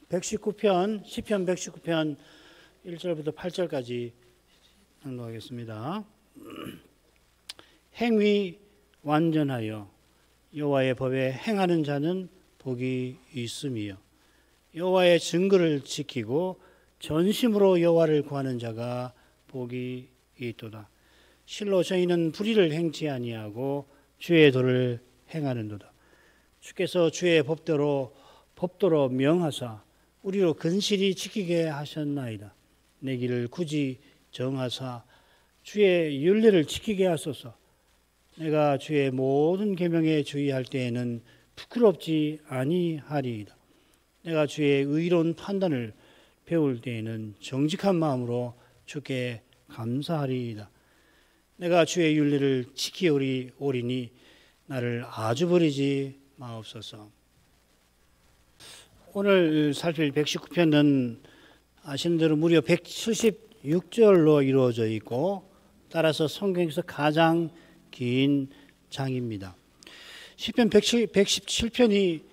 119편, 시편 119편 1절부터 8절까지 낭독하겠습니다. 행위 완전하여 여호와의 법에 행하는 자는 복이 있음이요 여호와의 증거를 지키고 전심으로 여호와를 구하는 자가 복이 있도다. 실로 저희는 불의를 행치 아니하고 주의 도를 행하는도다. 주께서 주의 법도로 명하사 우리로 근실히 지키게 하셨나이다. 내 길을 굳이 정하사 주의 율례를 지키게 하소서. 내가 주의 모든 계명에 주의할 때에는 부끄럽지 아니하리이다. 내가 주의 의로운 판단을 배울 때에는 정직한 마음으로 주께 감사하리이다. 내가 주의 율례를 지키오리니 나를 아주 버리지 마옵소서. 오늘 살필 119편은 아시는 대로 무려 176절로 이루어져 있고 따라서 성경에서 가장 긴 장입니다. 시편 117편이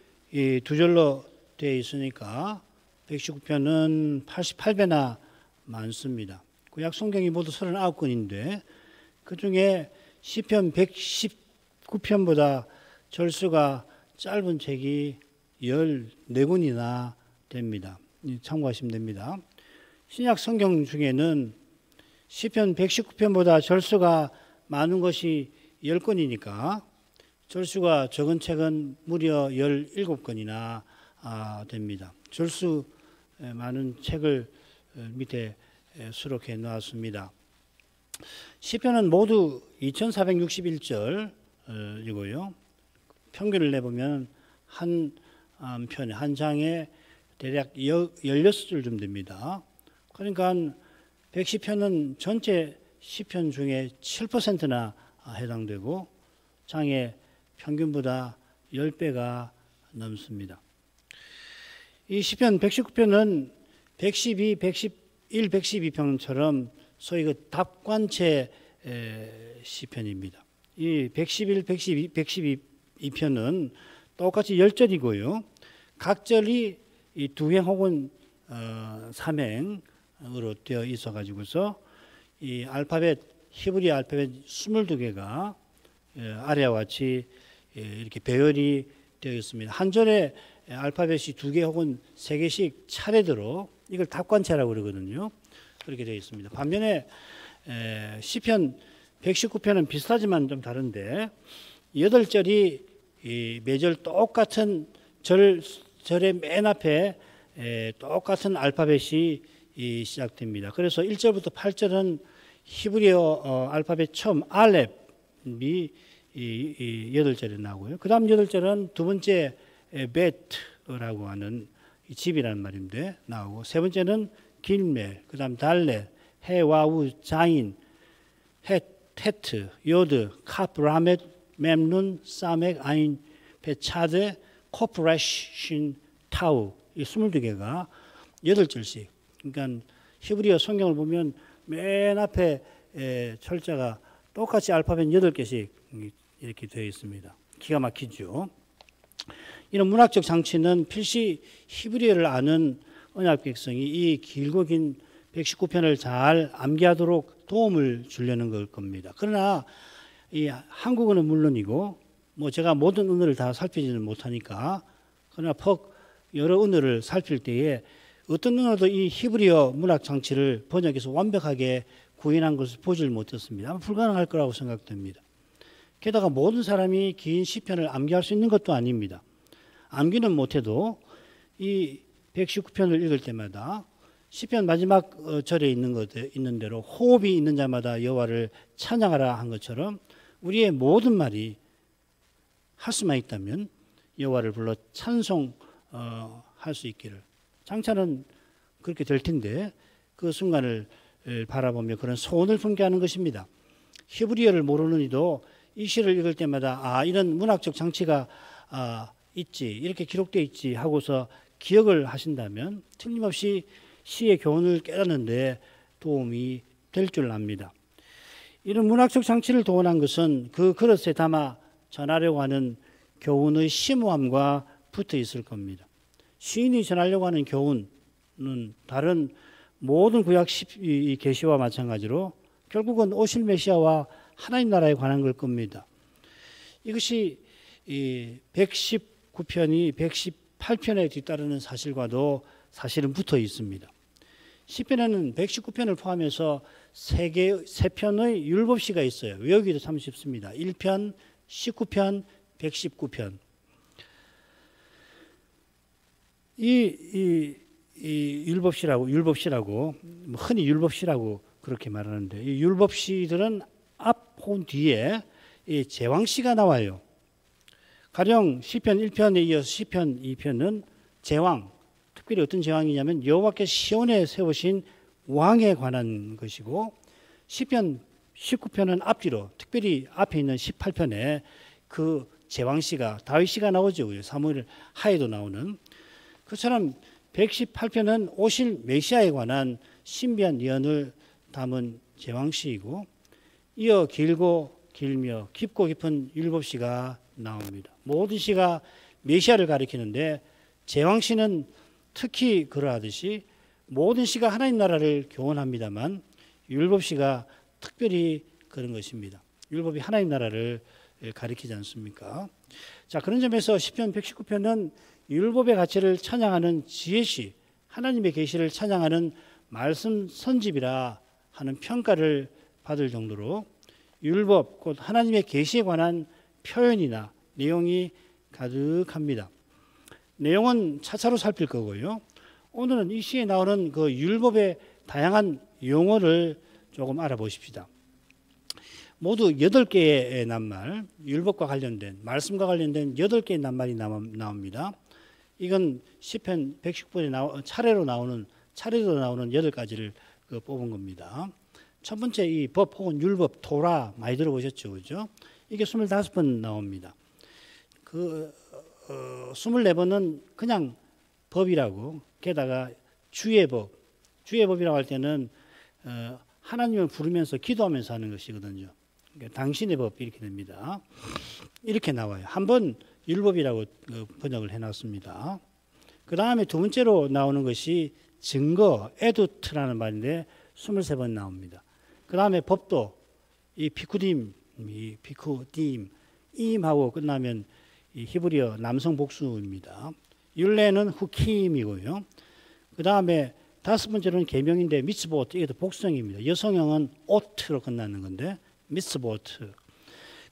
두 절로 되어 있으니까 119편은 88배나 많습니다. 구약 성경이 모두 39권인데 그중에 시편 119편보다 절수가 짧은 책이 14권이나 됩니다. 참고하시면 됩니다. 신약 성경 중에는 시편 119편보다 절수가 많은 것이 10권이니까 절수가 적은 책은 무려 17권이나 됩니다. 절수 많은 책을 밑에 수록해 놓았습니다. 시편은 모두 2461절이고요. 평균을 내보면 한 편에 한 장에 대략 16줄쯤 됩니다. 그러니까 110편은 전체 시편 중에 7%나 해당되고 장의 평균보다 10배가 넘습니다. 이 시편 119편은 112, 111, 112편처럼 소위 그 답관체 시편입니다. 이 111, 112편은 똑같이 10절이고요. 각 절이 이 두행 혹은 삼행으로 되어 있어 가지고서 이 알파벳 히브리 알파벳 22개가 아래와 같이 이렇게 배열이 되어 있습니다. 한 절에 알파벳이 2개 혹은 3개씩 차례대로 이걸 답관체라고 그러거든요. 그렇게 되어 있습니다. 반면에 시편 119편은 비슷하지만 좀 다른데 8절이 매절 똑같은 절의 맨 앞에 똑같은 알파벳이 시작됩니다. 그래서 1절부터 8절은 히브리어 알파벳 처음 알렙이 8절에 나오고요. 그 다음 8절은 두 번째 베트라고 하는 집이라는 말인데 나오고 세 번째는 길멜, 그 다음 달렛, 해, 와우, 자인, 헤트, 요드, 카프, 라멧, mem눈, 사멕, 아인, 베차드, 코프레신, 타우 이 22개가 8절씩. 그러니까 히브리어 성경을 보면 맨 앞에 철자가 똑같이 알파벳 8개씩 이렇게 되어 있습니다. 기가 막히죠. 이런 문학적 장치는 필시 히브리어를 아는 언약 백성이 이 길고 긴 119편을 잘 암기하도록 도움을 주려는 걸 겁니다. 그러나 이 한국어는 물론이고 뭐 제가 모든 언어를 다 살피지는 못하니까 그러나 여러 언어를 살필 때에 어떤 언어도 이 히브리어 문학 장치를 번역해서 완벽하게 구현한 것을 보질 못했습니다. 아마 불가능할 거라고 생각됩니다. 게다가 모든 사람이 긴 시편을 암기할 수 있는 것도 아닙니다. 암기는 못해도 이 119편을 읽을 때마다 시편 마지막 절에 있는 대로 호흡이 있는 자마다 여호와를 찬양하라 한 것처럼 우리의 모든 말이 할 수만 있다면 여호와를 불러 찬송할 수 있기를. 장차는 그렇게 될 텐데 그 순간을 바라보며 그런 소원을 품게 하는 것입니다. 히브리어를 모르는 이도 이 시를 읽을 때마다 이런 문학적 장치가 있지, 이렇게 기록되어 있지 하고서 기억을 하신다면 틀림없이 시의 교훈을 깨닫는 데 도움이 될 줄 압니다. 이런 문학적 장치를 동원한 것은 그 그릇에 담아 전하려고 하는 교훈의 심오함과 붙어 있을 겁니다. 시인이 전하려고 하는 교훈은 다른 모든 구약 계시와 마찬가지로 결국은 오실 메시아와 하나님 나라에 관한 걸 겁니다. 이것이 119편이 118편에 뒤따르는 사실과도 사실은 붙어 있습니다. 시편에는 119편을 포함해서 3편의 율법시가 있어요. 외우기도 참 쉽습니다. 1편, 19편, 119편. 이 율법시라고 흔히 율법시라고 그렇게 말하는데, 이 율법시들은 앞 혹은 뒤에 이 제왕시가 나와요. 가령 시편 1편에 이어서 시편 2편은 제왕, 특별히 어떤 제왕이냐면 여호와께서 시온에 세우신 왕에 관한 것이고, 시편 19편은 앞뒤로, 특별히 앞에 있는 18편에 그 제왕시가 다윗시가 나오죠. 사무엘 하에도 나오는. 그처럼 118편은 오실 메시아에 관한 신비한 예언을 담은 제왕시이고, 이어 길며 깊고 깊은 율법시가 나옵니다. 모든 시가 메시아를 가리키는데 제왕시는 특히 그러하듯이 모든 시가 하나님 나라를 교훈합니다만 율법시가 특별히 그런 것입니다. 율법이 하나님 나라를 가리키지 않습니까? 자, 그런 점에서 시편 119편은 율법의 가치를 찬양하는 지혜시, 하나님의 계시를 찬양하는 말씀 선집이라 하는 평가를 받을 정도로 율법, 곧 하나님의 계시에 관한 표현이나 내용이 가득합니다. 내용은 차차로 살필 거고요. 오늘은 이 시에 나오는 그 율법의 다양한 용어를 조금 알아보십시다. 모두 8개의 낱말, 율법과 관련된, 말씀과 관련된 8개의 낱말이 나옵니다. 이건 시편 119편에 차례로 나오는 8가지를 뽑은 겁니다. 첫 번째 이 법 혹은 율법, 토라 많이 들어보셨죠, 그죠? 이게 25번 나옵니다. 24번은 그냥 법이라고, 게다가 주의 법이라고 할 때는 하나님을 부르면서 기도하면서 하는 것이거든요. 그러니까 당신의 법 이렇게 됩니다. 이렇게 나와요. 한 번 율법이라고 번역을 해놨습니다. 그 다음에 두 번째로 나오는 것이 증거, 에두트라는 말인데 23번 나옵니다. 그 다음에 법도 이 피쿠딤, 임하고 끝나면 이 히브리어 남성 복수입니다. 율례는 후킴이고요. 그 다음에 5번째로는 계명인데 미츠보트, 이게 복수형입니다. 여성형은 오트로 끝나는 건데 미츠보트.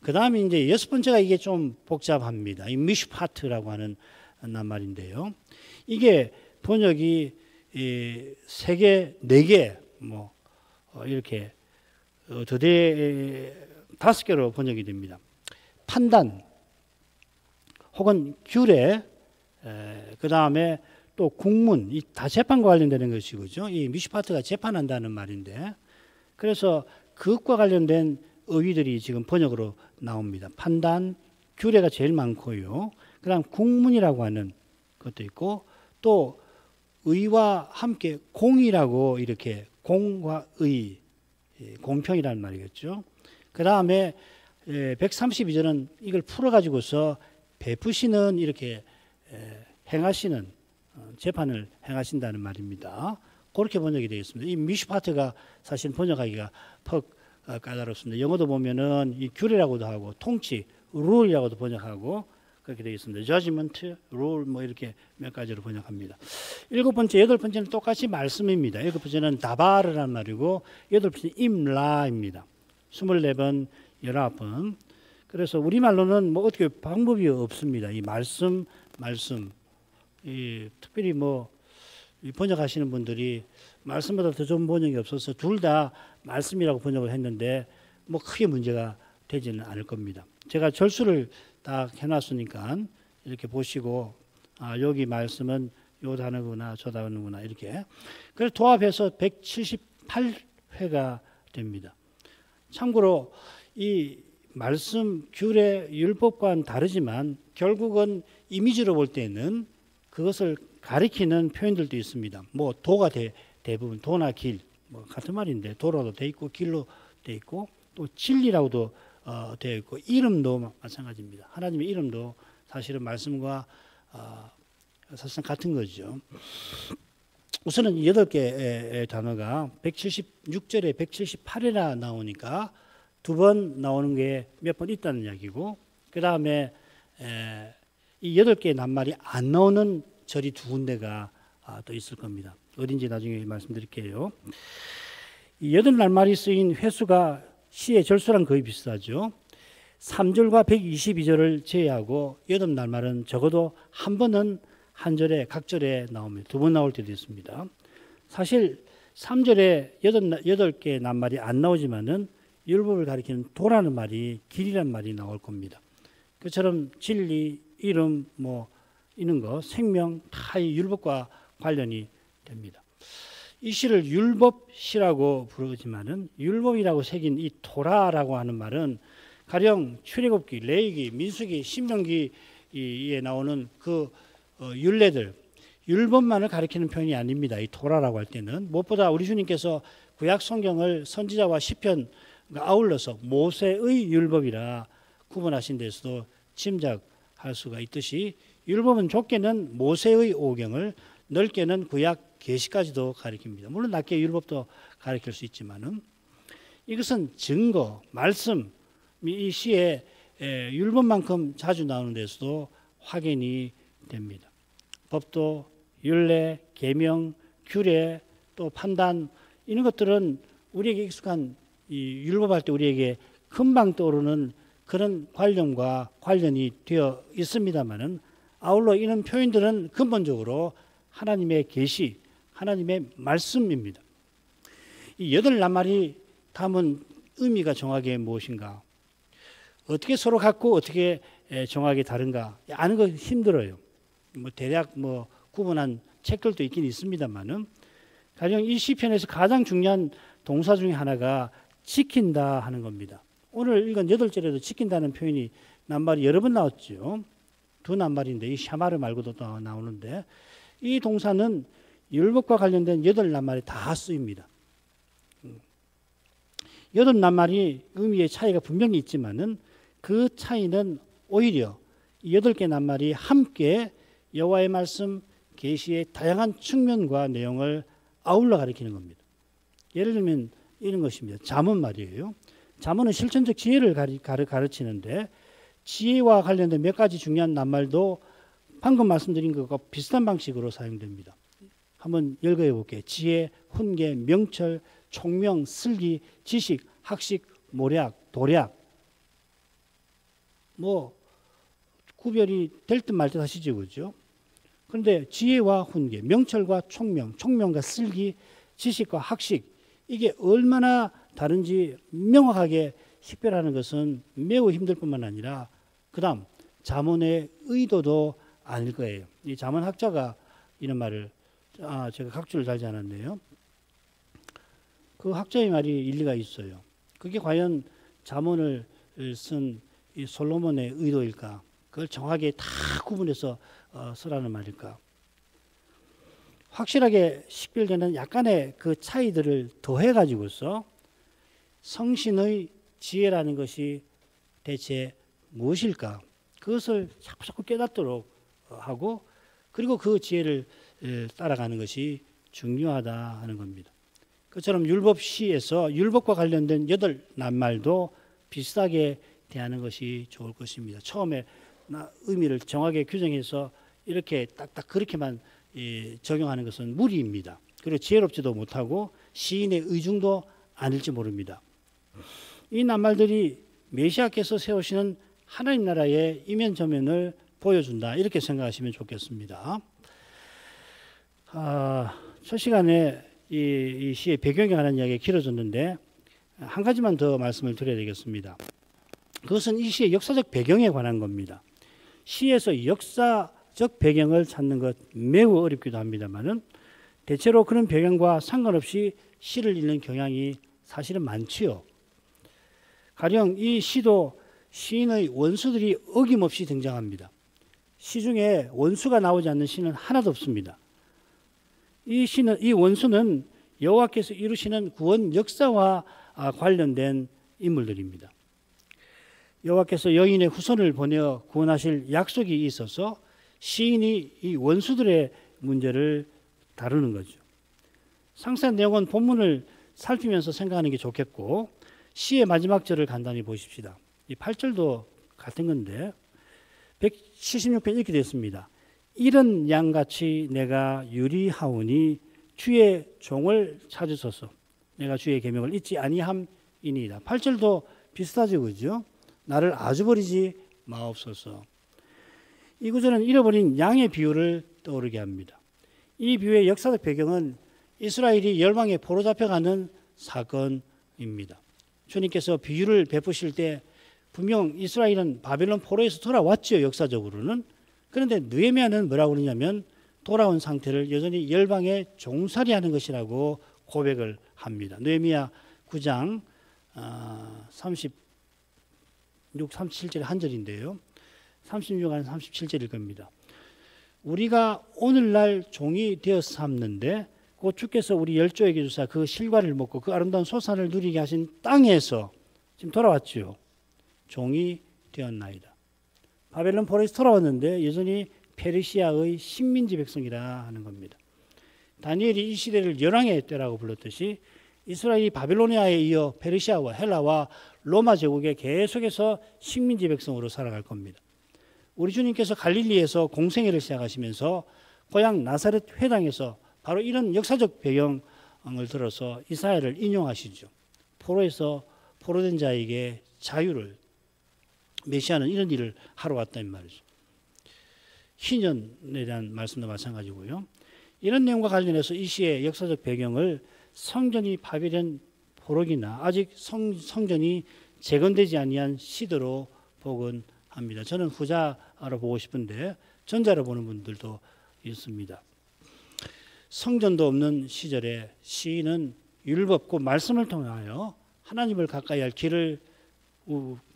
그 다음에 이제 6번째가 이게 좀 복잡합니다. 이 미슈파트라고 하는 낱말인데요. 이게 번역이 3개, 4개, 이렇게 5개로 번역이 됩니다. 판단, 혹은 규례, 그 다음에 또 국문, 이 다 재판과 관련되는 것이죠. 이 미슈파트가 재판한다는 말인데, 그래서 그것과 관련된 어휘들이 지금 번역으로 나옵니다. 판단, 규례가 제일 많고요. 그 다음 국문이라고 하는 것도 있고, 또 의와 함께 공이라고 이렇게 공과 의, 공평이라는 말이겠죠. 그 다음에 132절은 이걸 풀어가지고서 베푸시는 이렇게 행하시는, 재판을 행하신다는 말입니다. 그렇게 번역이 되어 있습니다. 이 미슈파트가 사실 번역하기가 퍽 까다롭습니다. 영어도 보면은 이 규례라고도 하고 통치, 룰이라고도 번역하고 그렇게 되어 있습니다. judgment, rule 이렇게 몇 가지로 번역합니다. 7번째, 8번째는 똑같이 말씀입니다. 7번째는 다바르라는 말이고 8번째는 임라입니다. 24번, 19번. 그래서 우리말로는 어떻게 방법이 없습니다. 이 말씀, 특별히 이 번역하시는 분들이 말씀보다 더 좋은 번역이 없어서 둘 다 말씀이라고 번역을 했는데 크게 문제가 되지는 않을 겁니다. 제가 절수를 딱 해놨으니까 이렇게 보시고 여기 말씀은 요 단어구나 저 단어구나 이렇게. 그래서 도합해서 178회가 됩니다. 참고로 이 말씀, 규례, 율법과는 다르지만 결국은 이미지로 볼 때는 그것을 가리키는 표현들도 있습니다. 도가 대부분 도나 길 같은 말인데 도로도 돼 있고 길로 돼 있고 또 진리라고도 되어 있고 이름도 마찬가지입니다. 하나님의 이름도 사실은 말씀과 사실상 같은 거죠. 우선은 8개의 단어가 176절에 178회나 나오니까 2번 나오는 게 몇 번 있다는 이야기고, 그 다음에 이 8개의 낱말이 안 나오는 절이 2군데가 또 있을 겁니다. 어딘지 나중에 말씀드릴게요. 이 8낱말이 쓰인 횟수가 시의 절수랑 거의 비슷하죠. 3절과 122절을 제외하고 8낱말은 적어도 한 번은 한 절에 각 절에 나옵니다. 2번 나올 때도 있습니다. 사실 3절에 8개의 낱말이 안 나오지만은 율법을 가리키는 도라는 말이, 길이라는 말이 나올 겁니다. 그처럼 진리, 이름, 이런 거, 생명 다 이 율법과 관련이 됩니다. 이 시를 율법시라고 부르지만은 율법이라고 새긴 이 토라라고 하는 말은 가령 출애굽기, 레위기, 민수기, 신명기에 나오는 그 율례들, 율법만을 가리키는 표현이 아닙니다. 이 토라라고 할 때는 무엇보다 우리 주님께서 구약 성경을 선지자와 시편 아울러서 모세의 율법이라 구분하신 데서도 짐작할 수가 있듯이, 율법은 좁게는 모세의 오경을, 넓게는 구약 계시까지도 가리킵니다. 물론 낮게 율법도 가리킬 수 있지만은 이것은 증거, 말씀, 이 시에 율법만큼 자주 나오는 데서도 확인이 됩니다. 법도, 율례, 계명, 규례, 또 판단, 이런 것들은 우리에게 익숙한 이 율법할 때 우리에게 금방 떠오르는 그런 관념과 관련이 되어 있습니다만은, 아울러 이런 표현들은 근본적으로 하나님의 계시, 하나님의 말씀입니다. 이 8낱말이 담은 의미가 정확하게 무엇인가? 어떻게 서로 같고 어떻게 정확하게 다른가? 아는 거 힘들어요. 대략 구분한 책들도 있긴 있습니다만은, 가령 이 시편에서 가장 중요한 동사 중에 하나가 지킨다 하는 겁니다. 오늘 읽은 8절에도 지킨다는 표현이 낱말이 여러 번 나왔죠. 2낱말인데 이 샤마르 말고도 또 나오는데, 이 동사는 율법과 관련된 8낱말이 다 쓰입니다. 8낱말이 의미의 차이가 분명히 있지만은 그 차이는 오히려 8개 낱말이 함께 여호와의 말씀, 계시의 다양한 측면과 내용을 아울러 가리키는 겁니다. 예를 들면 이런 것입니다. 잠언 말이에요. 잠언은 실천적 지혜를 가르치는데, 지혜와 관련된 몇 가지 중요한 낱말도 방금 말씀드린 것과 비슷한 방식으로 사용됩니다. 한번 열거해 볼게요. 지혜, 훈계, 명철, 총명, 슬기, 지식, 학식, 모략, 도략. 구별이 될 듯 말 듯 하시죠, 그죠? 그런데 지혜와 훈계, 명철과 총명, 총명과 슬기, 지식과 학식, 이게 얼마나 다른지 명확하게 식별하는 것은 매우 힘들 뿐만 아니라, 그 다음 잠언의 의도도 아닐 거예요. 이 잠언학자가 이런 말을, 제가 각주를 달지 않았네요. 그 학자의 말이 일리가 있어요. 그게 과연 잠언을 쓴 이 솔로몬의 의도일까? 그걸 정확하게 다 구분해서 쓰라는 말일까? 확실하게 식별되는 약간의 그 차이들을 더해 가지고서 성신의 지혜라는 것이 대체 무엇일까? 그것을 자꾸 깨닫도록 하고, 그리고 그 지혜를 따라가는 것이 중요하다 하는 겁니다. 그처럼 율법시에서 율법과 관련된 8낱말도 비슷하게 대하는 것이 좋을 것입니다. 처음에 의미를 정확하게 규정해서 이렇게 딱딱 그렇게만 적용하는 것은 무리입니다. 그리고 지혜롭지도 못하고 시인의 의중도 아닐지 모릅니다. 이 낱말들이 메시아께서 세우시는 하나님 나라의 이면저면을 보여준다, 이렇게 생각하시면 좋겠습니다. 첫 시간에 이 시의 배경에 관한 이야기가 길어졌는데 한 가지만 더 말씀을 드려야 되겠습니다. 그것은 이 시의 역사적 배경에 관한 겁니다. 시에서 역사적 배경을 찾는 것 매우 어렵기도 합니다만은, 대체로 그런 배경과 상관없이 시를 읽는 경향이 사실은 많지요. 가령 이 시도 시인의 원수들이 어김없이 등장합니다. 시 중에 원수가 나오지 않는 시는 하나도 없습니다. 이 원수는 여호와께서 이루시는 구원 역사와 관련된 인물들입니다. 여호와께서 여인의 후손을 보내어 구원하실 약속이 있어서 시인이 이 원수들의 문제를 다루는 거죠. 상세한 내용은 본문을 살피면서 생각하는 게 좋겠고, 시의 마지막 절을 간단히 보십시다. 이 8절도 같은 건데 176편 이렇게 되어 있습니다. 이런 양같이 내가 유리하오니 주의 종을 찾으소서. 내가 주의 계명을 잊지 아니함이니이다. 8절도 비슷하죠, 그죠? 나를 아주 버리지 마옵소서. 이 구절은 잃어버린 양의 비유를 떠오르게 합니다. 이 비유의 역사적 배경은 이스라엘이 열방에 포로 잡혀가는 사건입니다. 주님께서 비유를 베푸실 때 분명 이스라엘은 바벨론 포로에서 돌아왔죠, 역사적으로는. 그런데 느헤미야는 뭐라고 그러냐면 돌아온 상태를 여전히 열방에 종살이하는 것이라고 고백을 합니다. 느헤미야 9장 36, 37절의 한 절인데요. 36안 37절일 겁니다. 우리가 오늘날 종이 되었삼는데 곧 주께서 우리 열조에게 주사 그 실과를 먹고 그 아름다운 소산을 누리게 하신 땅에서 지금 돌아왔죠. 종이 되었나이다. 바벨론 포로에서 돌아왔는데 여전히 페르시아의 식민지 백성이라 하는 겁니다. 다니엘이 이 시대를 열왕의 때라고 불렀듯이 이스라엘이 바빌로니아에 이어 페르시아와 헬라와 로마 제국에 계속해서 식민지 백성으로 살아갈 겁니다. 우리 주님께서 갈릴리에서 공생애를 시작하시면서 고향 나사렛 회당에서 바로 이런 역사적 배경을 들어서 이사야를 인용하시죠. 포로에서 포로된 자에게 자유를, 메시아는 이런 일을 하러 왔다는 말이죠. 희년에 대한 말씀도 마찬가지고요. 이런 내용과 관련해서 이 시의 역사적 배경을 성전이 파괴된 포로기나 아직 성전이 재건되지 아니한 시대로 복원합니다. 저는 후자로 보고 싶은데 전자로 보는 분들도 있습니다. 성전도 없는 시절에 시인은 율법, 그 말씀을 통하여 하나님을 가까이 할 길을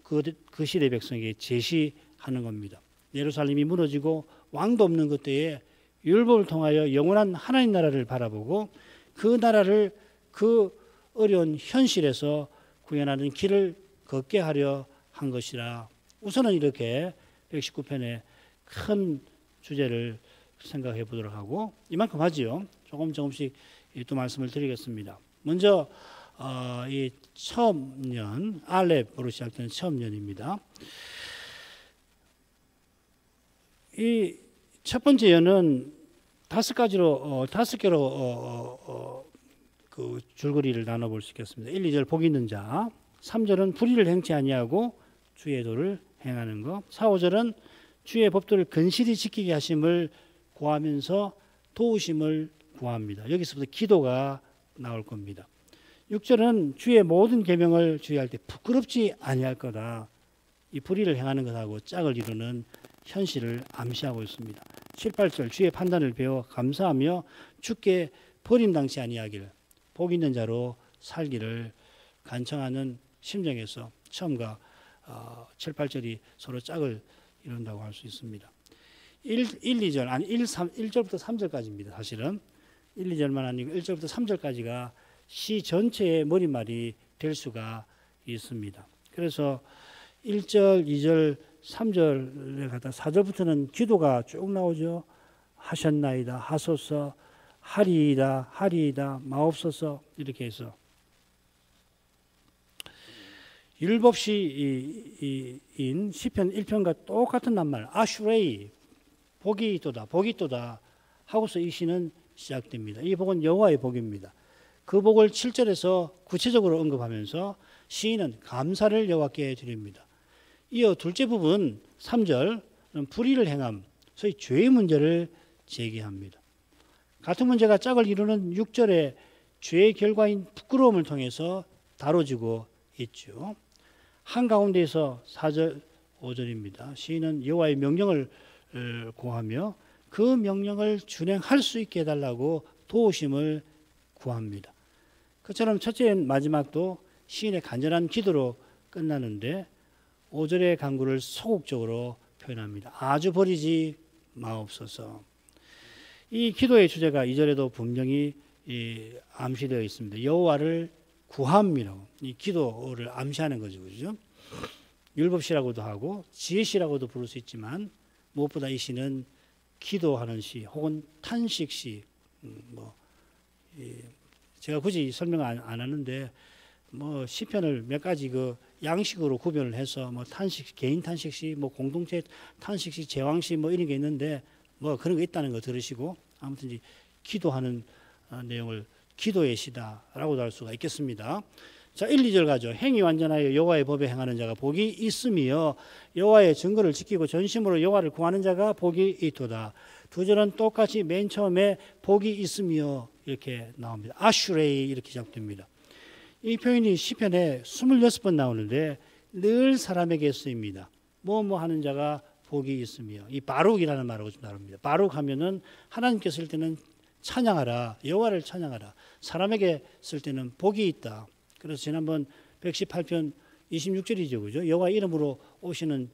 그 시대 백성에게 제시하는 겁니다. 예루살렘이 무너지고 왕도 없는 그때에 율법을 통하여 영원한 하나님 나라를 바라보고 그 나라를 그 어려운 현실에서 구현하는 길을 걷게 하려 한 것이라. 우선은 이렇게 119편의 큰 주제를 생각해 보도록 하고 이만큼 하지요. 조금씩 또 말씀을 드리겠습니다. 먼저 이 처음 년 알렙으로 시작되는 처음 년입니다. 이 첫 번째 연은 다섯 개로 그 줄거리를 나눠볼 수 있겠습니다. 1, 2절 복 있는 자, 3절은 불의를 행치 아니하고 주의 도를 행하는 것, 4, 5절은 주의 법도를 근실히 지키게 하심을 구하면서 도우심을 구합니다. 여기서부터 기도가 나올 겁니다. 6절은 주의 모든 계명을 주의할 때 부끄럽지 아니할 거다. 이 불의를 행하는 것하고 짝을 이루는 현실을 암시하고 있습니다. 7, 8절 주의 판단을 배워 감사하며 주께 버림당치 아니하기를 복 있는 자로 살기를 간청하는 심정에서 처음과 7, 8절이 서로 짝을 이룬다고 할 수 있습니다. 1절부터 3절까지입니다. 사실은 1, 2절만 아니고 1절부터 3절까지가 시 전체의 머릿말이 될 수가 있습니다. 그래서 1절, 2절, 3절에 가다 4절부터는 기도가 쭉 나오죠. 하셨나이다, 하소서, 하리이다, 하리이다, 마옵소서 이렇게 해서 율법시인 시편 1편과 똑같은 낱말 아슈레이 복이 있도다, 복이 있도다 하고서 이 시는 시작됩니다. 이 복은 여호와의 복입니다. 그 복을 7절에서 구체적으로 언급하면서 시인은 감사를 여호와께 드립니다. 이어 둘째 부분 3절 불의를 행함, 소위 죄의 문제를 제기합니다. 같은 문제가 짝을 이루는 6절에 죄의 결과인 부끄러움을 통해서 다뤄지고 있죠. 한가운데에서 4절, 5절입니다. 시인은 여호와의 명령을 구하며 그 명령을 준행할 수 있게 해달라고 도우심을 구합니다. 그처럼 첫째 마지막도 시인의 간절한 기도로 끝나는데 5절의 간구를 소극적으로 표현합니다. 아주 버리지 마옵소서. 이 기도의 주제가 2절에도 분명히 암시되어 있습니다. 여호와를 구함이라고 이 기도를 암시하는 거죠. 그죠? 율법시라고도 하고 지혜시라고도 부를 수 있지만 무엇보다 이 시는 기도하는 시 혹은 탄식시 제가 굳이 설명 안 하는데 뭐 시편을 몇 가지 그 양식으로 구별을 해서 뭐 탄식 개인 탄식시 뭐 공동체 탄식시 제왕시 뭐 이런 게 있는데 뭐 그런 거 있다는 거 들으시고 아무튼 이제 기도하는 내용을 기도의 시다라고도 할 수가 있겠습니다. 자, 1, 2절 가죠. 행위 완전하여 여호와의 법에 행하는 자가 복이 있으며 여호와의 증거를 지키고 전심으로 여호와를 구하는 자가 복이 있도다. 두 절은 똑같이 맨 처음에 복이 있으며 이렇게 나옵니다. 아슈레이 이렇게 시작됩니다. 이 표현이 시편에 26번 나오는데 늘 사람에게 쓰입니다. 뭐 하는 자가 복이 있으며 이 바룩이라는 말하고 좀 다릅니다. 바룩 하면은 하나님께 쓸 때는 찬양하라, 여호와를 찬양하라. 사람에게 쓸 때는 복이 있다. 그래서 지난번 118편 26절이죠, 그죠? 여호와 이름으로 오시는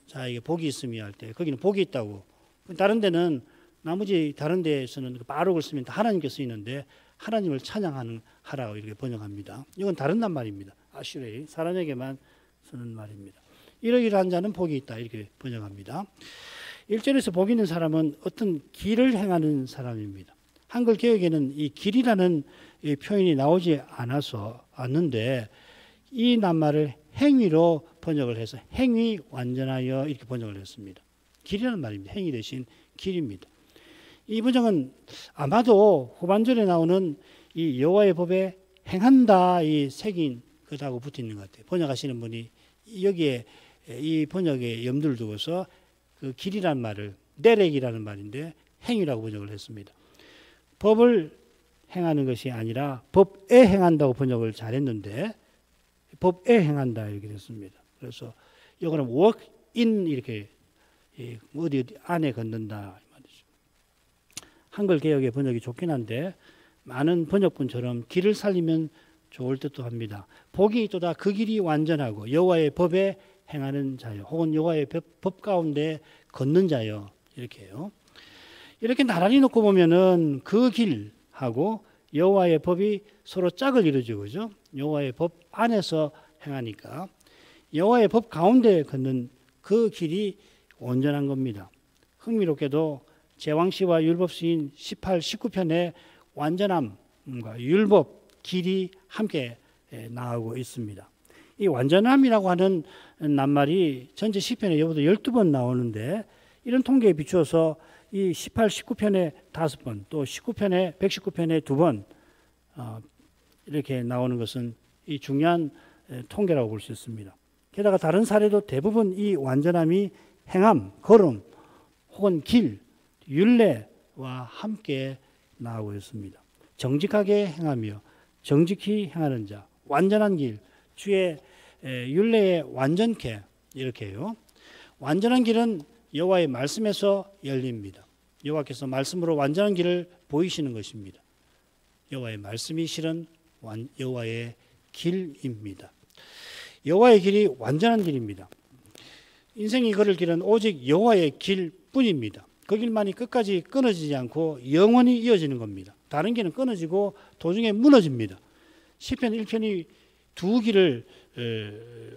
자에게 복이 있으며 할 때 거기는 복이 있다고. 다른 데는 나머지 다른 데에서는 바룩을 쓰면 하나님께 쓰이는데 하나님을 찬양하는 하라고 이렇게 번역합니다. 이건 다른 낱말입니다. 아슈레이 사람에게만 쓰는 말입니다. 이러이러한 자는 복이 있다 이렇게 번역합니다. 1절에서 복 있는 사람은 어떤 길을 행하는 사람입니다. 한글 개역에는 이 길이라는 이 표현이 나오지 않는데 이 낱말을 행위로 번역을 해서 행위 완전하여 이렇게 번역을 했습니다. 길이라는 말입니다. 행위 대신 길입니다. 이 번역은 아마도 후반절에 나오는 이 여호와의 법에 행한다 이 색인 그다고 붙어 있는 것 같아요. 번역하시는 분이 여기에 이 번역에 염두를 두고서 그 길이라는 말을 내렉이라는 말인데 행위라고 번역을 했습니다. 법을 행하는 것이 아니라 법에 행한다고 번역을 잘했는데 법에 행한다 이렇게 됐습니다. 그래서 이거는 walk in 이렇게 어디 안에 걷는다 말이죠. 한글 개역의 번역이 좋긴 한데 많은 번역본처럼 길을 살리면 좋을 듯도 합니다. 복이 있도다 그 길이 완전하고 여호와의 법에 행하는 자요 혹은 여호와의 법 가운데 걷는 자요 이렇게요. 이렇게 나란히 놓고 보면은 그 길하고 여호와의 법이 서로 짝을 이루죠, 그죠? 여호와의 법 안에서 행하니까 여호와의 법 가운데 걷는 그 길이 온전한 겁니다. 흥미롭게도 제왕시와 율법시인 18, 19편에 완전함과 율법, 길이 함께 나오고 있습니다. 이 완전함이라고 하는 낱말이 전체 시편에 여보도 12번 나오는데 이런 통계에 비추어서 이 18, 19편에 5번, 또 19편에 119편에 2번 이렇게 나오는 것은 이 중요한 통계라고 볼 수 있습니다. 게다가 다른 사례도 대부분 이 완전함이 행함, 걸음, 혹은 길, 율례와 함께 나오고 있습니다. 정직하게 행하며 정직히 행하는 자, 완전한 길, 주의 율례에 완전케 이렇게요. 완전한 길은 여호와의 말씀에서 열립니다. 여호와께서 말씀으로 완전한 길을 보이시는 것입니다. 여호와의 말씀이 실은 여호와의 길입니다. 여호와의 길이 완전한 길입니다. 인생이 걸을 길은 오직 여호와의 길뿐입니다. 그 길만이 끝까지 끊어지지 않고 영원히 이어지는 겁니다. 다른 길은 끊어지고 도중에 무너집니다. 시편 1편이 두 길을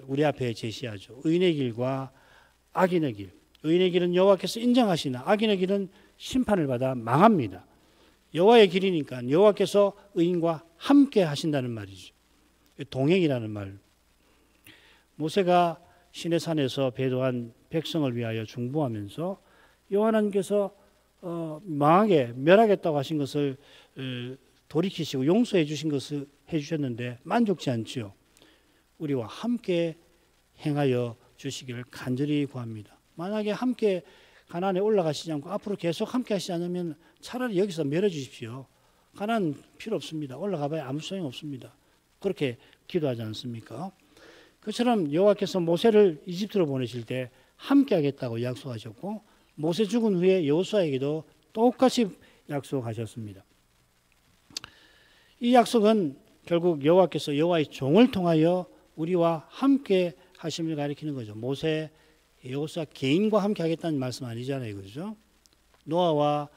우리 앞에 제시하죠. 의인의 길과 악인의 길. 의인의 길은 여호와께서 인정하시나 악인의 길은 심판을 받아 망합니다. 여호와의 길이니까 여호와께서 의인과 함께 하신다는 말이죠. 동행이라는 말. 모세가 시내산에서 배도한 백성을 위하여 중보하면서 여호와 하나님께서 망하게 멸하겠다고 하신 것을 돌이키시고 용서해 주신 것을 해주셨는데 만족치 않지요. 우리와 함께 행하여 주시기를 간절히 구합니다. 만약에 함께 가나안에 올라가시지 않고 앞으로 계속 함께 하시지 않으면 차라리 여기서 멸해 주십시오. 가나안 필요 없습니다. 올라가 봐야 아무 소용 없습니다. 그렇게 기도하지 않습니까? 그처럼 여호와께서 모세를 이집트로 보내실 때 함께 하겠다고 약속하셨고 모세 죽은 후에 여호수아에게도 똑같이 약속하셨습니다. 이 약속은 결국 여호와께서 여호와의 종을 통하여 우리와 함께 하심을 가리키는 거죠. 모세, 여호수아 개인과 함께 하겠다는 말씀 아니잖아요. 그렇죠? 노아와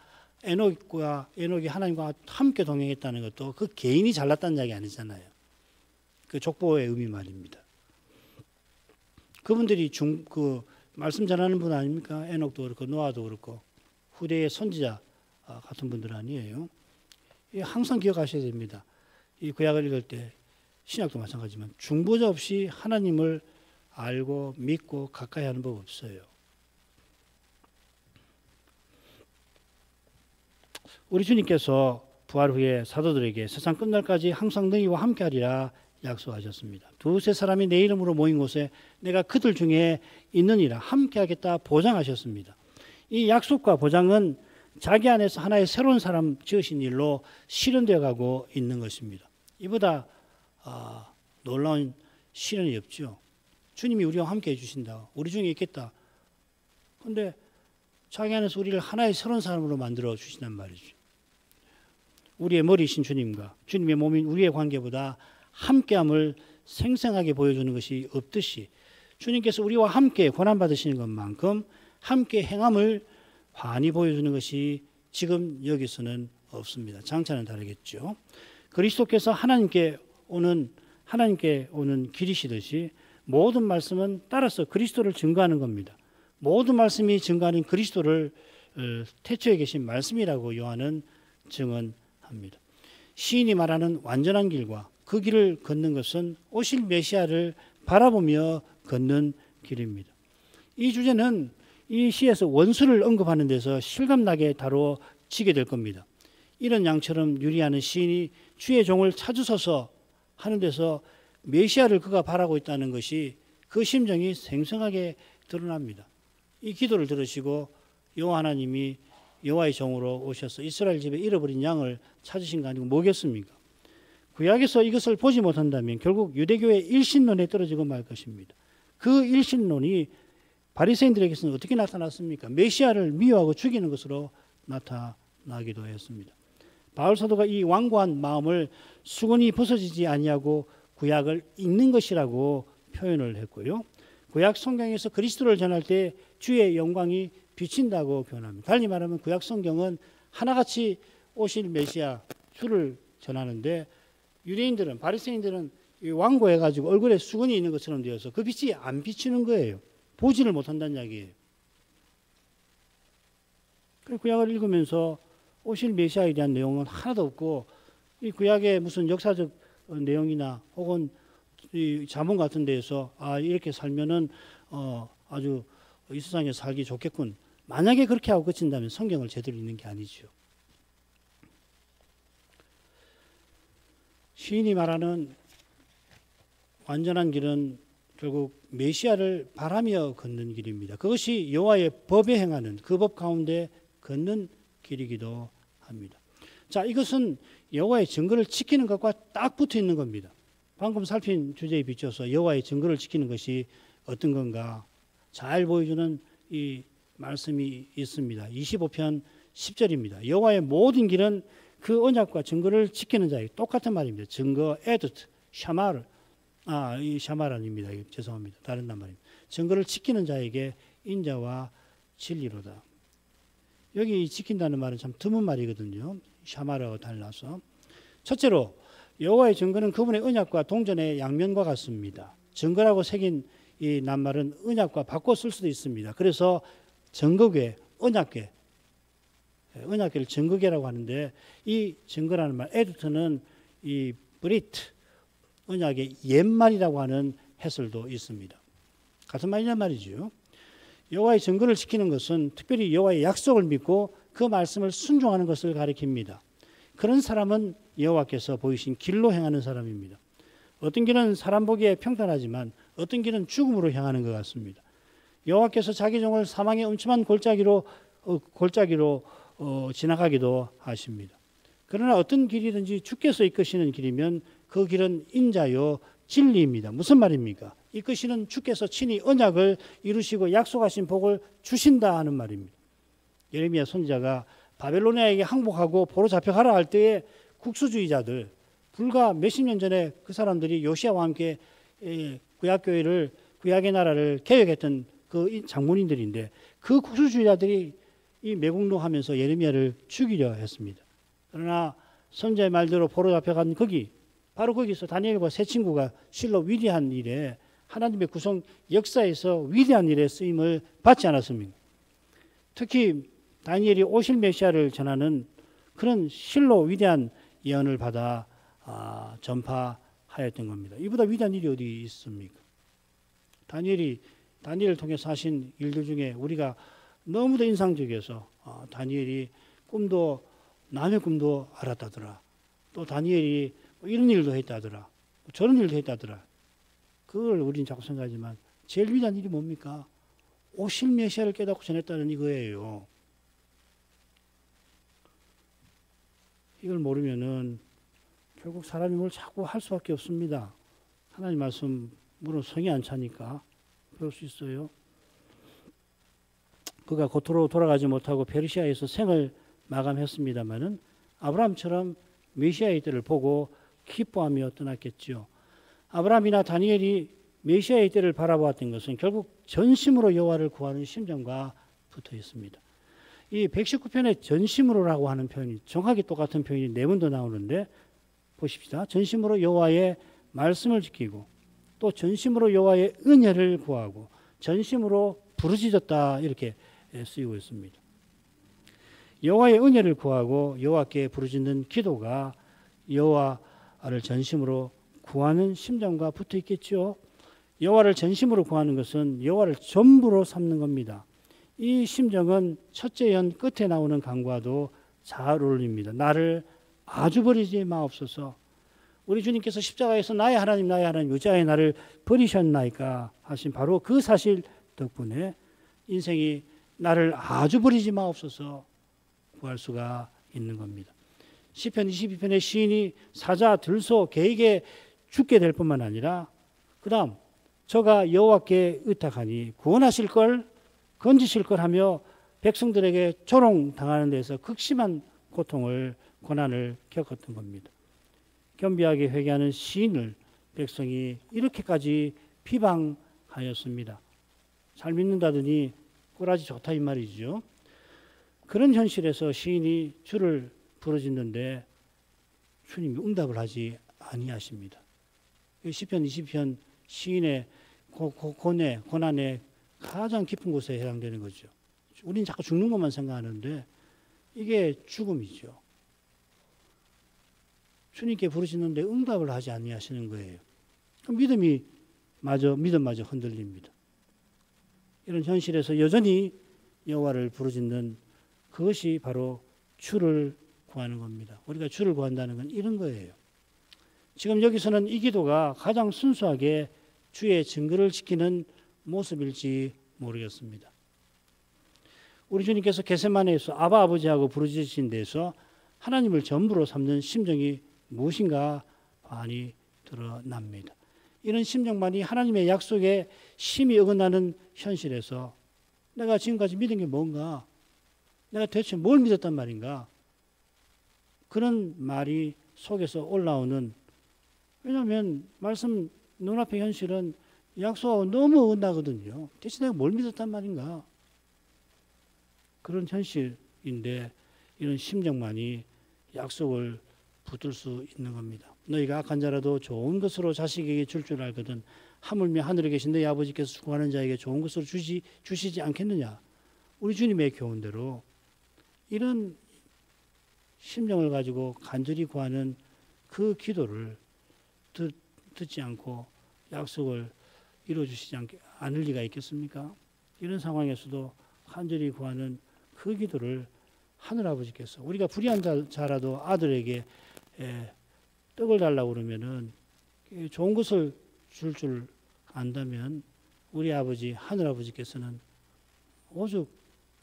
에녹이 하나님과 함께 동행했다는 것도 그 개인이 잘났다는 이야기 아니잖아요. 그 족보의 의미 말입니다. 그분들이 말씀 전하는 분 아닙니까? 에녹도 그렇고 노아도 그렇고 후대의 선지자 같은 분들 아니에요. 항상 기억하셔야 됩니다. 이 구약을 읽을 때 신약도 마찬가지지만 중보자 없이 하나님을 알고 믿고 가까이 하는 법 없어요. 우리 주님께서 부활 후에 사도들에게 세상 끝날까지 항상 너희와 함께하리라 약속하셨습니다. 두세 사람이 내 이름으로 모인 곳에 내가 그들 중에 있느니라 함께하겠다 보장하셨습니다. 이 약속과 보장은 자기 안에서 하나의 새로운 사람 지으신 일로 실현되어 가고 있는 것입니다. 이보다 놀라운 실현이 없죠. 주님이 우리와 함께 해주신다. 우리 중에 있겠다. 그런데 자기 안에서 우리를 하나의 새로운 사람으로 만들어 주신단 말이죠. 우리의 머리이신 주님과 주님의 몸인 우리의 관계보다 함께함을 생생하게 보여주는 것이 없듯이 주님께서 우리와 함께 고난받으시는 것만큼 함께 행함을 환히 보여주는 것이 지금 여기서는 없습니다. 장차는 다르겠죠. 그리스도께서 하나님께 오는 길이시듯이 모든 말씀은 따라서 그리스도를 증거하는 겁니다. 모든 말씀이 증거하는 그리스도를 태초에 계신 말씀이라고 요한은 증언합니다. 시인이 말하는 완전한 길과 그 길을 걷는 것은 오실 메시아를 바라보며 걷는 길입니다. 이 주제는 이 시에서 원수를 언급하는 데서 실감나게 다뤄지게 될 겁니다. 이런 양처럼 유리하는 시인이 주의 종을 찾으소서 하는 데서 메시아를 그가 바라고 있다는 것이 그 심정이 생생하게 드러납니다. 이 기도를 들으시고 여호와 하나님이 여호와의 종으로 오셔서 이스라엘 집에 잃어버린 양을 찾으신 거 아니고 뭐겠습니까? 구약에서 이것을 보지 못한다면 결국 유대교의 일신론에 떨어지고 말 것입니다. 그 일신론이 바리새인들에게서는 어떻게 나타났습니까? 메시아를 미워하고 죽이는 것으로 나타나기도 했습니다. 바울 사도가 이 완고한 마음을 수건이 벗어지지 아니하고 구약을 읽는 것이라고 표현을 했고요. 구약 성경에서 그리스도를 전할 때 주의 영광이 비친다고 표현합니다. 달리 말하면 구약 성경은 하나같이 오실 메시아 주를 전하는데 유대인들은 바리새인들은 완고해가지고 얼굴에 수건이 있는 것처럼 되어서 그 빛이 안 비치는 거예요. 보지를 못한다는 이야기예요. 구약을 읽으면서 오실 메시아에 대한 내용은 하나도 없고 이 구약의 무슨 역사적 내용이나 혹은 이 자문 같은 데에서 이렇게 살면은 아주 이 세상에 살기 좋겠군. 만약에 그렇게 하고 그친다면 성경을 제대로 읽는 게 아니죠. 시인이 말하는 완전한 길은 결국 메시아를 바라며 걷는 길입니다. 그것이 여호와의 법에 행하는 그 법 가운데 걷는 길이기도 합니다. 자, 이것은 여호와의 증거를 지키는 것과 딱 붙어 있는 겁니다. 방금 살핀 주제에 비춰서 여호와의 증거를 지키는 것이 어떤 건가 잘 보여주는 이 말씀이 있습니다. 25편 10절입니다. 여호와의 모든 길은 그 언약과 증거를 지키는 자에게 똑같은 말입니다. 증거, 에드트, 샤마르. 이 샤마르 아닙니다. 죄송합니다. 다른 말입니다. 증거를 지키는 자에게 인자와 진리로다. 여기 지킨다는 말은 참 드문 말이거든요. 샤마르하고 달라서. 첫째로 여호와의 증거는 그분의 언약과 동전의 양면과 같습니다. 증거라고 새긴 이 낱말은 언약과 바꿔 쓸 수도 있습니다. 그래서 증거궤, 언약궤, 언약궤를 증거궤라고 하는데 이 증거라는 말, 에드트는 이 브리트, 언약의 옛말이라고 하는 해설도 있습니다. 같은 말이란 말이죠. 여호와의 증거를 지키는 것은 특별히 여호와의 약속을 믿고 그 말씀을 순종하는 것을 가리킵니다. 그런 사람은 여호와께서 보이신 길로 행하는 사람입니다. 어떤 길은 사람 보기에 평탄하지만 어떤 길은 죽음으로 향하는 것 같습니다. 여호와께서 자기 종을 사망의 음침한 골짜기로 지나가기도 하십니다. 그러나 어떤 길이든지 주께서 이끄시는 길이면 그 길은 인자요 진리입니다. 무슨 말입니까? 이끄시는 주께서 친히 언약을 이루시고 약속하신 복을 주신다 하는 말입니다. 예레미야 선지자가 바벨로니아에게 항복하고 포로 잡혀가라 할 때에 국수주의자들, 불과 몇십 년 전에 그 사람들이 요시아와 함께 구약교회를, 구약의 나라를 개혁했던 그 장본인들인데 그 국수주의자들이 이 매국노하면서 예레미야를 죽이려 했습니다. 그러나 선지자의 말대로 포로 잡혀간 바로 거기서 다니엘과 세 친구가 실로 위대한 일에 하나님의 구속 역사에서 위대한 일에 쓰임을 받지 않았습니까? 특히 다니엘이 오실 메시아를 전하는 그런 실로 위대한 예언을 받아 전파하였던 겁니다. 이보다 위대한 일이 어디 있습니까? 다니엘을 통해서 하신 일들 중에 우리가 너무도 인상적이어서 다니엘이 남의 꿈도 알았다더라. 또 다니엘이 이런 일도 했다더라. 저런 일도 했다더라. 그걸 우리는 자꾸 생각하지만 제일 위대한 일이 뭡니까? 오실 메시아를 깨닫고 전했다는 이거예요. 이걸 모르면은 결국 사람이 뭘 자꾸 할 수밖에 없습니다. 하나님 말씀 물론 성이 안 차니까 배울 수 있어요. 그가 고토로 돌아가지 못하고 페르시아에서 생을 마감했습니다마는 아브라함처럼 메시아의 때를 보고 기뻐하며 떠났겠지요. 아브라함이나 다니엘이 메시아의 때를 바라보았던 것은 결국 전심으로 여호와를 구하는 심정과 붙어 있습니다. 이 119편의 전심으로라고 하는 표현이 정확히 똑같은 표현이 4번도 나오는데 보십시다. 전심으로 여호와의 말씀을 지키고 또 전심으로 여호와의 은혜를 구하고 전심으로 부르짖었다 이렇게 쓰이고 있습니다. 여호와의 은혜를 구하고 여호와께 부르짖는 기도가 여호와를 전심으로 구하는 심정과 붙어 있겠죠. 여호와를 전심으로 구하는 것은 여호와를 전부로 삼는 겁니다. 이 심정은 첫째 연 끝에 나오는 강과도 잘 어울립니다. 나를 아주 버리지 마옵소서. 우리 주님께서 십자가에서 나의 하나님 의자에 나를 버리셨나이까 하신 바로 그 사실 덕분에 인생이 나를 아주 버리지 마옵소서 구할 수가 있는 겁니다. 시편 22편의 시인이 사자 들소 개에게 죽게 될 뿐만 아니라 그 다음 저가 여호와께 의탁하니 구원하실 걸 건지실 걸 하며 백성들에게 조롱당하는 데서 극심한 고통을 고난을 겪었던 겁니다. 겸비하게 회개하는 시인을 백성이 이렇게까지 비방하였습니다. 잘 믿는다더니 꼬라지 좋다 이 말이죠. 그런 현실에서 시인이 주를 부르짖는데 주님이 응답을 하지 아니하십니다. 시편 20편 시인의 고난의 가장 깊은 곳에 해당되는 거죠. 우리는 자꾸 죽는 것만 생각하는데 이게 죽음이죠. 주님께 부르짖는데 응답을 하지 아니하시는 거예요. 그럼 믿음마저 흔들립니다. 이런 현실에서 여전히 여호와를 부르짖는 그것이 바로 주를 구하는 겁니다. 우리가 주를 구한다는 건 이런 거예요. 지금 여기서는 이 기도가 가장 순수하게 주의 증거를 지키는 모습일지 모르겠습니다. 우리 주님께서 겟세마네에서 아바 아버지하고 부르짖으신 데서 하나님을 전부로 삼는 심정이 무엇인가 많이 드러납니다. 이런 심정만이 하나님의 약속에 심히 어긋나는 현실에서 내가 지금까지 믿은 게 뭔가, 내가 대체 뭘 믿었단 말인가, 그런 말이 속에서 올라오는, 왜냐하면 말씀 눈앞의 현실은 약속하고 너무 어긋나거든요. 대체 내가 뭘 믿었단 말인가, 그런 현실인데 이런 심정만이 약속을 붙들 수 있는 겁니다. 너희가 악한 자라도 좋은 것으로 자식에게 줄 줄 알거든 하물며 하늘에 계신 너희 아버지께서 수고하는 자에게 좋은 것으로 주시지 않겠느냐. 우리 주님의 교훈대로 이런 심정을 가지고 간절히 구하는 그 기도를 듣지 않고 약속을 이루어주시지 않을 리가 있겠습니까? 이런 상황에서도 간절히 구하는 그 기도를 하늘아버지께서, 우리가 불의한 자라도 아들에게 떡을 달라고 그러면은 좋은 것을 줄 안다면 우리 아버지 하늘아버지께서는 오죽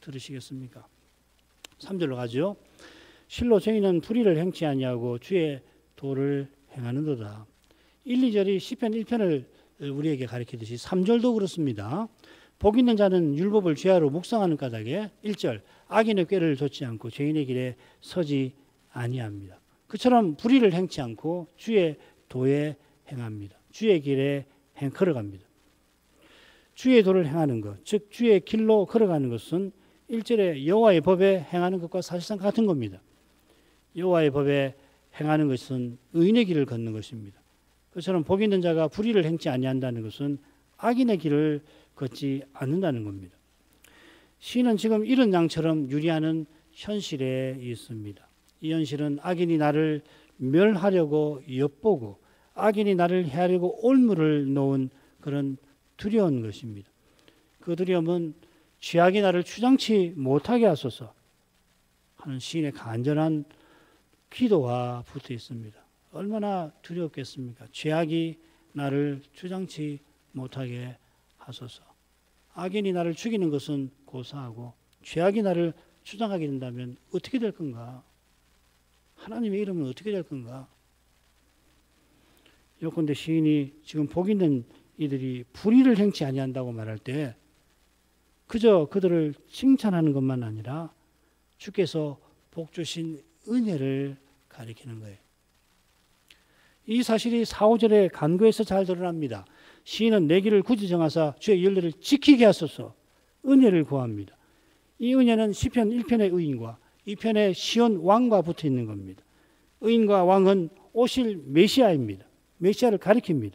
들으시겠습니까? 3절로 가죠. 실로 저희는 불의를 행치 아니하고 주의 도를 행하는도다. 1, 2절이 시편 1편을 우리에게 가르치듯이 3절도 그렇습니다. 복 있는 자는 율법을 죄하로 묵상하는 까닭에 1절 악인의 꾀를 좇지 않고 죄인의 길에 서지 아니합니다. 그처럼 불의를 행치 않고 주의 도에 행합니다. 주의 길에 걸어갑니다. 주의 도를 행하는 것, 즉 주의 길로 걸어가는 것은 1절에 여호와의 법에 행하는 것과 사실상 같은 겁니다. 여호와의 법에 행하는 것은 의인의 길을 걷는 것입니다. 그처럼 복 있는 자가 불의를 행치 아니한다는 것은 악인의 길을 걷지 않는다는 겁니다. 시인은 지금 이런 양처럼 유리하는 현실에 있습니다. 이 현실은 악인이 나를 멸하려고 엿보고 악인이 나를 해하려고 올무를 놓은 그런 두려운 것입니다. 그 두려움은 죄악이 나를 주장치 못하게 하소서 하는 시인의 간절한 기도와 붙어 있습니다. 얼마나 두렵겠습니까? 죄악이 나를 주장치 못하게 하소서. 악인이 나를 죽이는 것은 고사하고 죄악이 나를 주장하게 된다면 어떻게 될 건가? 하나님의 이름은 어떻게 될 건가? 요컨대 시인이 지금 복 있는 이들이 불의를 행치 아니한다고 말할 때 그저 그들을 칭찬하는 것만 아니라 주께서 복 주신 은혜를 가리키는 거예요. 이 사실이 4, 5절의 간구에서 잘 드러납니다. 시인은 내 길을 굳이 정하사 주의 윤례를 지키게 하소서 은혜를 구합니다. 이 은혜는 시편 1편의 의인과 2편의 시온 왕과 붙어 있는 겁니다. 의인과 왕은 오실 메시아입니다. 메시아를 가리킵니다.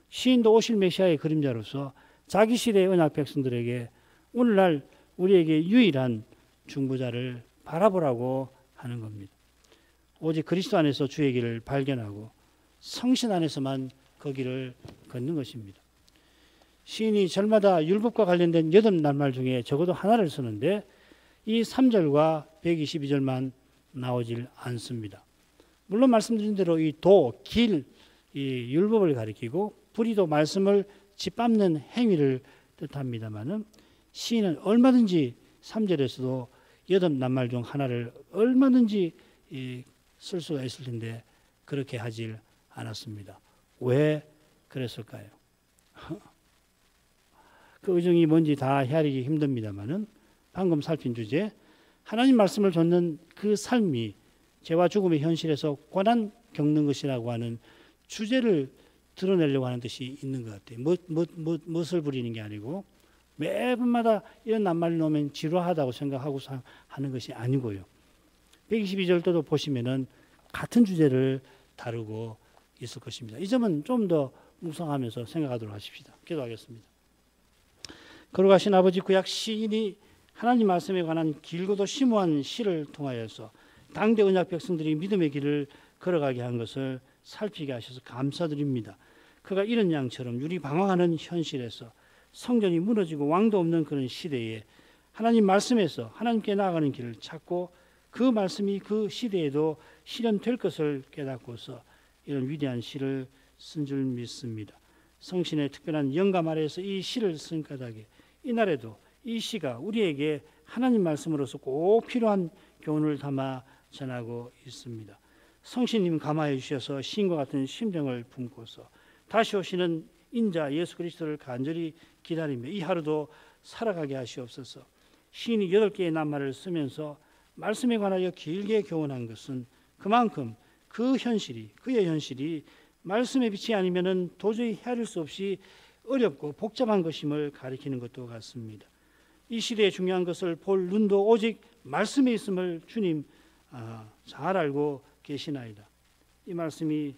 시인도 오실 메시아의 그림자로서 자기 시대의 언약 백성들에게 오늘날 우리에게 유일한 중보자를 바라보라고 하는 겁니다. 오직 그리스도 안에서 주의 길을 발견하고 성신 안에서만 그 길을 걷는 것입니다. 시인이 절마다 율법과 관련된 8낱말 중에 적어도 하나를 쓰는데 이 3절과 122절만 나오질 않습니다. 물론 말씀드린 대로 이 도, 길, 이 율법을 가리키고 불의도 말씀을 짓밟는 행위를 뜻합니다마는 시인은 얼마든지 3절에서도 8낱말 중 하나를 얼마든지 쓸 수가 있을 텐데 그렇게 하질 않았습니다. 왜 그랬을까요? 그 의중이 뭔지 다 헤아리기 힘듭니다마는 방금 살핀 주제 하나님 말씀을 좇는 그 삶이 죄와 죽음의 현실에서 고난 겪는 것이라고 하는 주제를 드러내려고 하는 뜻이 있는 것 같아요. 무엇을 부리는 게 아니고 매번마다 이런 낱말을 놓으면 지루하다고 생각하고 하는 것이 아니고요. 122절도 보시면은 같은 주제를 다루고 있을 것입니다. 이 점은 좀 더 묵상하면서 생각하도록 하십시다. 기도하겠습니다. 걸어가신 아버지 구약 시인이 하나님 말씀에 관한 길고도 심오한 시를 통하여서 당대 언약 백성들이 믿음의 길을 걸어가게 한 것을 살피게 하셔서 감사드립니다. 그가 이런 양처럼 유리방황하는 현실에서 성전이 무너지고 왕도 없는 그런 시대에 하나님 말씀에서 하나님께 나아가는 길을 찾고 그 말씀이 그 시대에도 실현될 것을 깨닫고서 이런 위대한 시를 쓴 줄 믿습니다. 성신의 특별한 영감 아래에서 이 시를 쓴 까닭에 이날에도 이 시가 우리에게 하나님 말씀으로서 꼭 필요한 교훈을 담아 전하고 있습니다. 성신님 감화해 주셔서 시인과 같은 심정을 품고서 다시 오시는 인자 예수 그리스도를 간절히 기다리며 이 하루도 살아가게 하시옵소서. 시인이 8개의 낱말을 쓰면서 말씀에 관하여 길게 교훈한 것은 그만큼 그 현실이 그의 현실이 말씀의 빛이 아니면은 도저히 헤아릴 수 없이 어렵고 복잡한 것임을 가리키는 것도 같습니다. 이 시대에 중요한 것을 볼 눈도 오직 말씀에 있음을 주님 잘 알고 계시나이다. 이 말씀이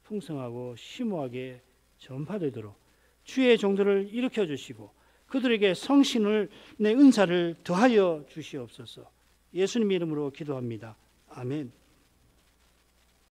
풍성하고 심오하게 전파되도록 주의 종들을 일으켜 주시고 그들에게 성신을 내 은사를 더하여 주시옵소서. 예수님 이름으로 기도합니다. 아멘.